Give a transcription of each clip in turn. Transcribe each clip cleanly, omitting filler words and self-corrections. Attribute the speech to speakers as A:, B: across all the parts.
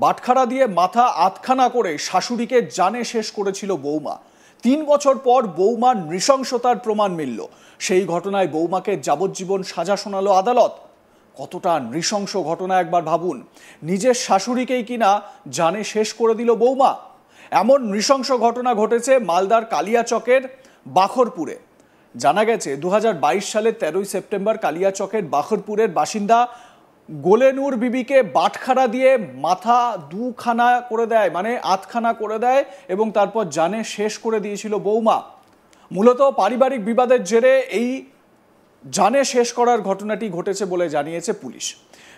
A: বাটখারা দিয়ে মাথা আধখানা করে শাশুড়িকে জানে শেষ করেছিল বৌমা। 3 বছর পর বৌমার নৃশংসতার প্রমাণ মিলল। সেই ঘটনায় বৌমাকে যাবজ্জীবন সাজা শোনালো আদালত। কতটা নৃশংস ঘটনা একবার ভাবুন। নিজের শাশুড়িকেই কিনা জানে শেষ করে দিল বৌমা। এমন নৃশংস ঘটনা ঘটেছে মালদার কালিয়াচকের বাখরপুরে। জানা গেছে 2022 সালের 13ই সেপ্টেম্বর কালিয়াচকের বাখরপুরের বাসিন্দা গোলেনুর বিবিকে বাটখারা দিয়ে মাথা দুখানা করে দেয়, মানে আধখানা করে দেয়, এবং তারপর জানে শেষ করে দিয়েছিল বৌমা। মূলত পারিবারিক বিবাদের জেরে এই জানে শেষ করার ঘটনাটি ঘটেছে বলে জানিয়েছে পুলিশ।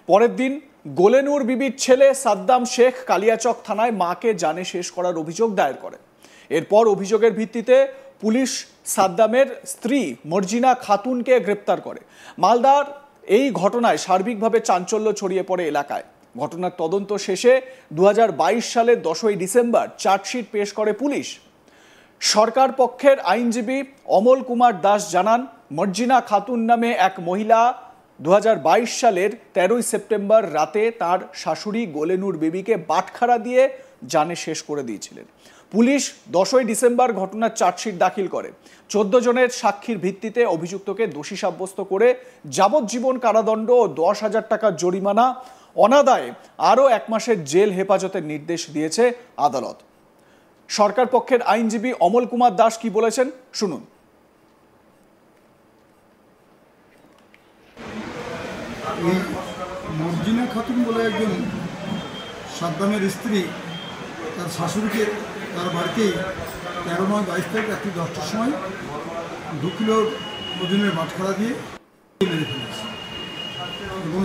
A: পরের দিন গোলেনুর বিবির ছেলে সাদ্দাম শেখ কালিয়াচক থানায় মাকে জানে শেষ করার অভিযোগ দায়ের করে। এরপর অভিযোগের ভিত্তিতে পুলিশ সাদ্দামের স্ত্রী মর্জিনা খাতুনকে গ্রেপ্তার করে। মালদার এই ঘটনায় সার্বিকভাবে চাঞ্চল্য ছড়িয়ে পড়ে এলাকায়। ঘটনার তদন্ত শেষে 2022 সালের 10ই ডিসেম্বর চার্জশিট পেশ করে পুলিশ। সরকার পক্ষের আইনজীবী অমল কুমার দাস জানান, মর্জিনা খাতুন নামে এক মহিলা 2022 সালের 13ই সেপ্টেম্বর রাতে তার শাশুড়ি গোলেনুর বিবিকে বাটখারা দিয়ে জানে শেষ করে দিয়েছিলেন। পুলিশ 10ই ডিসেম্বর ঘটনার চার্জশিট দাখিল করে। 14 জনের সাক্ষীর ভিত্তিতে অভিযুক্তকে দোষী সাব্যস্ত করে যাবজ্জীবন কারাদণ্ড ও 10,000 টাকা জরিমানা, অনাদায়ে আরও 1 মাসের জেল হেফাজতের নির্দেশ দিয়েছে আদালত। সরকার পক্ষের আইনজীবী অমল কুমার দাস কি বলেছেন শুনুন।
B: মর্জিনা খাতুন বলে একজন সাদ্দামের স্ত্রী তার শাশুড়িকে তার বাড়িতে 13/9/22 তারিখ রাত্রি 10টার সময় 2 কিলো ওজনের বাটখারা দিয়ে মেরে ফেলেছে। এবং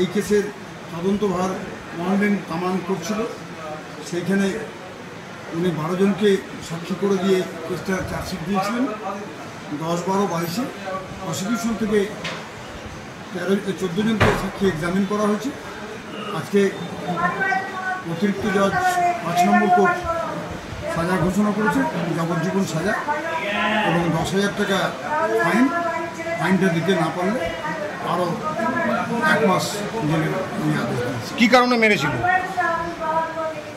B: এই কেসের তদন্তভার মহানলেন কামান করছিল। সেইখানে উনি 12 জনকে সাক্ষী করে দিয়ে কেসটা চার্জশিট দিয়েছিলেন। 10-12-22-এ প্রসিকিউশন থেকে 14 জনকে সাক্ষী এক্সামিন করা হয়েছে। আজকে অতিরিক্ত জজ 5 নম্বর কোর্ট সাজা ঘোষণা করেছে, যাবজ্জীবন সাজা এবং 10,000 টাকা ফাইন। ফাইনটা দিতে না পারলে আরও 1 মাস জেলের আদেশ দিয়েছে।
C: কী কারণে মেরেছিল?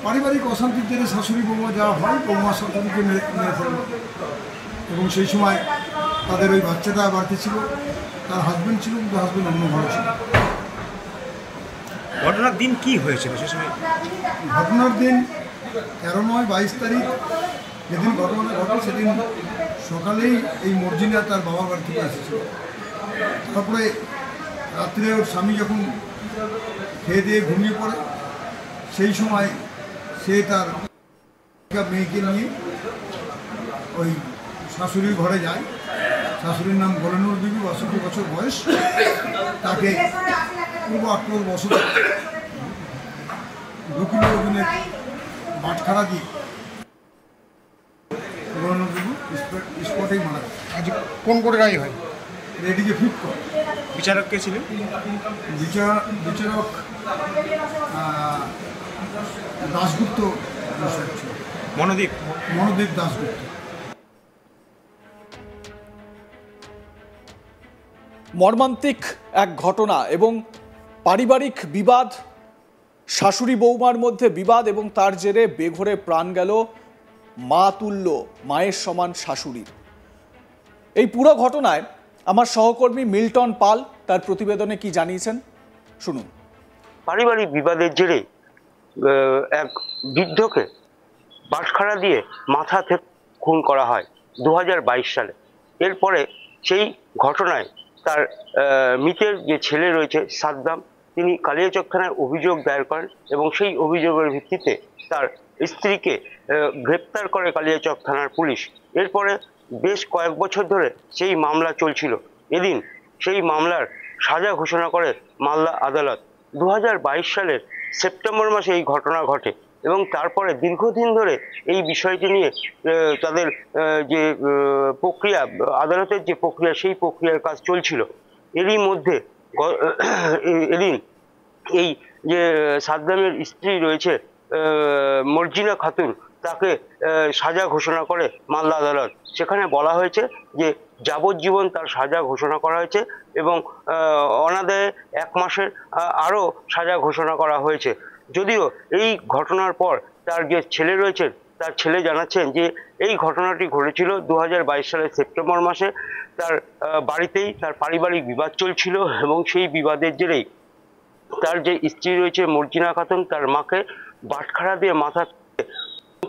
B: পারিবারিক অশান্তির জেরে শাশুড়ি বৌমা যাওয়া হয়, বৌমা শাশুড়িকে মেরে ফেলল। এবং সেই সময় তাদের ওই বাচ্চাটা বাড়িতে ছিল, তার হাজব্যান্ড ছিল, কিন্তু হাজব্যান্ড অন্য ঘরে ছিল।
C: ঘটনার দিন কি হয়েছিল সে সময়?
B: ঘটনার দিন 13/9/22 তারিখ যেদিন ঘটনাটা ঘটে সেদিন সকালেই এই মর্জিনা তার বাবার বাড়ি থেকে এসেছিল। তারপরে রাত্রে ওর স্বামী যখন খেয়ে দিয়ে ঘুমিয়ে পড়ে, সেই সময় সে তার মেয়েকে নিয়ে ওই শাশুড়ির ঘরে যায়। শাশুড়ির নাম গোলেনুর বিবি, 62 বছর বয়স। তাকে পূর্ব আক্রমণ বসত 2 কিলো ওজনের বাটখারা দিয়ে গোলেনুর বিবি স্পটেই মারা যায়।
C: আজ কোন করে রায় হয়?
B: এদিকে ফিট করে।
C: বিচারক কে ছিলেন?
B: বিচারক দাশগুপ্ত ছিল। মনোদীপ দাশগুপ্ত।
A: মর্মান্তিক এক ঘটনা এবং পারিবারিক বিবাদ, শাশুড়ি বৌমার মধ্যে বিবাদ, এবং তার জেরে বেঘরে প্রাণ গেল মা তুল্য, মায়ের সমান শাশুড়ির। এই পুরো ঘটনায় আমার সহকর্মী মিল্টন পাল তার প্রতিবেদনে কি জানিয়েছেন শুনুন।
D: পারিবারিক বিবাদের জেরে এক বৃদ্ধকে বাটখারা দিয়ে মাথা থেকে খুন করা হয় 2022 সালে। এরপরে সেই ঘটনায় তার মৃতের যে ছেলে রয়েছে সাদ্দাম, তিনি কালিয়াচক থানায় অভিযোগ দায়ের করেন এবং সেই অভিযোগের ভিত্তিতে তার স্ত্রীকে গ্রেপ্তার করে কালিয়াচক থানার পুলিশ। এরপরে বেশ কয়েক বছর ধরে সেই মামলা চলছিল। এদিন সেই মামলার সাজা ঘোষণা করে মালদা আদালত। 2022 সালের সেপ্টেম্বর মাসে এই ঘটনা ঘটে এবং তারপরে দীর্ঘদিন ধরে এই বিষয়টি নিয়ে তাদের যে প্রক্রিয়া, আদালতের যে প্রক্রিয়া, সেই প্রক্রিয়ার কাজ চলছিল। এরই মধ্যে এদিন এই যে সাদ্দামের স্ত্রী রয়েছে মর্জিনা খাতুন, তাকে সাজা ঘোষণা করে মালদা আদালত। সেখানে বলা হয়েছে যে যাবজ্জীবন তার সাজা ঘোষণা করা হয়েছে এবং অনাদায়ে 1 মাসের আরও সাজা ঘোষণা করা হয়েছে। যদিও এই ঘটনার পর তার যে ছেলে রয়েছেন, তার ছেলে জানাচ্ছেন যে এই ঘটনাটি ঘটেছিল 2022 সালের সেপ্টেম্বর মাসে। তার বাড়িতেই তার পারিবারিক বিবাদ চলছিল এবং সেই বিবাদের জেরেই তার যে স্ত্রী রয়েছে মর্জিনা খাতুন, তার মাকে বাটখারা দিয়ে মাথা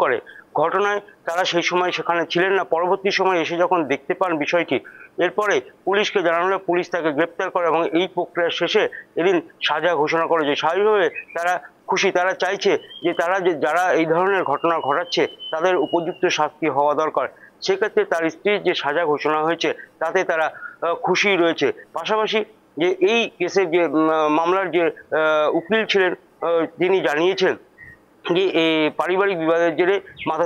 D: করে। ঘটনায় তারা সেই সময় সেখানে ছিলেন না। পরবর্তী সময় এসে যখন দেখতে পান বিষয়টি, এরপরে পুলিশকে জানানো হলে পুলিশ তাকে গ্রেপ্তার করে এবং এই প্রক্রিয়া শেষে এদিন সাজা ঘোষণা করেছে। স্বাভাবিকভাবে তারা খুশি, তারা চাইছে যে যারা এই ধরনের ঘটনা ঘটাচ্ছে তাদের উপযুক্ত শাস্তি হওয়া দরকার। সেক্ষেত্রে তার স্ত্রীর যে সাজা ঘোষণা হয়েছে তাতে তারা খুশি রয়েছে। পাশাপাশি যে এই কেসের যে মামলার যে উকিল ছিলেন, তিনি জানিয়েছেন যে এই পারিবারিক বিবাদের জেরে মাথা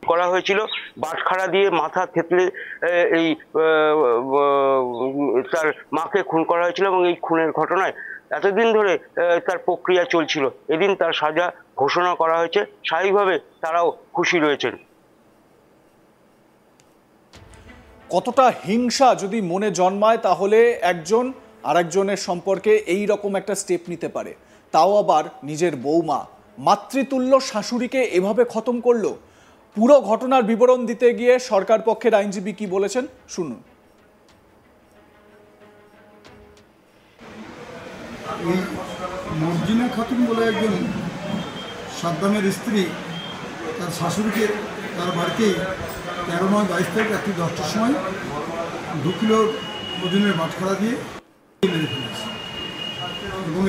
D: করা হয়েছিল, বাটখারা দিয়ে মাথা থেতলে এই তার মাকে খুন করা হয়েছিল এবং এই খুনের ঘটনায় এতদিন ধরে তার প্রক্রিয়া চলছিল। এদিন তার সাজা ঘোষণা করা হয়েছে। স্বাভাবিকভাবে তারাও খুশি রয়েছেন।
A: কতটা হিংসা যদি মনে জন্মায় তাহলে একজন আরেকজনের সম্পর্কে এই রকম একটা স্টেপ নিতে পারে, তাও আবার নিজের বৌমা। মাতৃতুল্য শাশুড়িকে এভাবে খতম করলো। পুরো ঘটনার বিবরণ দিতে গিয়ে সরকার পক্ষের আইনজীবী কি বলেছেন শুনুন।
B: এই মর্জিনা খাতুন বলে একজন সাদ্দামের স্ত্রী তার শাশুড়িকে তার বাড়িতেই 13/9/22 তারিখ রাত্রি 10টার সময় 2 কিলো ওজনের বাটখারা দিয়ে মেরে ফেলেছে। এবং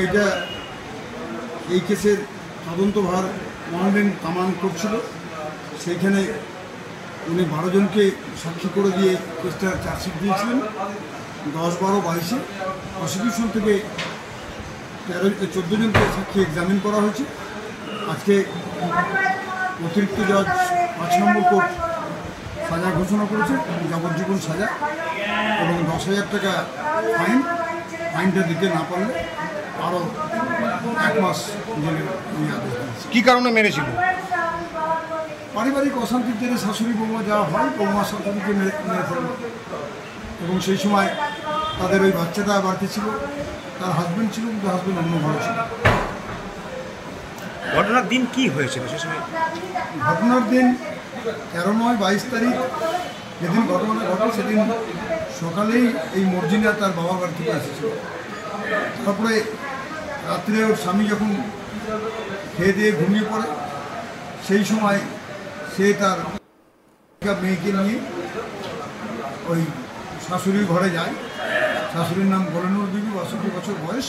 B: এই কেসের তদন্তভার মহালেন কামান করছিল। সেইখানে উনি 12 জনকে সাক্ষী করে দিয়ে কেসটা চার্জশিট দিয়েছিলেন। 10-12-22-এ প্রসিকিউশন থেকে 14 জনকে সাক্ষী এক্সামিন করা হয়েছে। আজকে অতিরিক্ত জজ 5 নম্বর কোর্ট সাজা ঘোষণা করেছে, যাবজ্জীবন সাজা এবং 10,000 টাকা ফাইন। ফাইনটা দিতে না পারলে আরও 1 মাস জেলে আদেশ দিয়েছে।
C: কি কারণে মেরেছিল?
B: পারিবারিক অশান্তির জেরে শাশুড়ি বৌমা যাওয়া হয়, বৌমা শাশুড়িকে মেরে ফেলল। এবং সেই সময় তাদের ওই বাচ্চাটা বাড়িতে ছিল, তার হাজব্যান্ড ছিল, কিন্তু হাজব্যান্ড অন্য ঘরে ছিল।
C: ঘটনার দিন কি হয়েছিল সে সময়?
B: ঘটনার দিন 13/9/22 তারিখ যেদিন ঘটনাটা ঘটে সেদিন সকালেই এই মর্জিনা তার বাবার বাড়ি থেকে এসেছিল। তারপরে রাত্রে ওর স্বামী যখন খেয়ে দিয়ে ঘুমিয়ে পড়ে, সেই সময় সে তার মেয়েকে নিয়ে ওই শাশুড়ির ঘরে যায়। শাশুড়ির নাম গোলানুর বিবি, 62 বছর বয়স।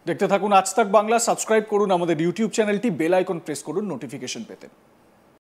A: দেখতে থাকুন আজ তাক বাংলা। সাবস্ক্রাইব করুন আমাদের ইউটিউব চ্যানেলটি, বেল আইকন প্রেস করুন নোটিফিকেশন পেতে।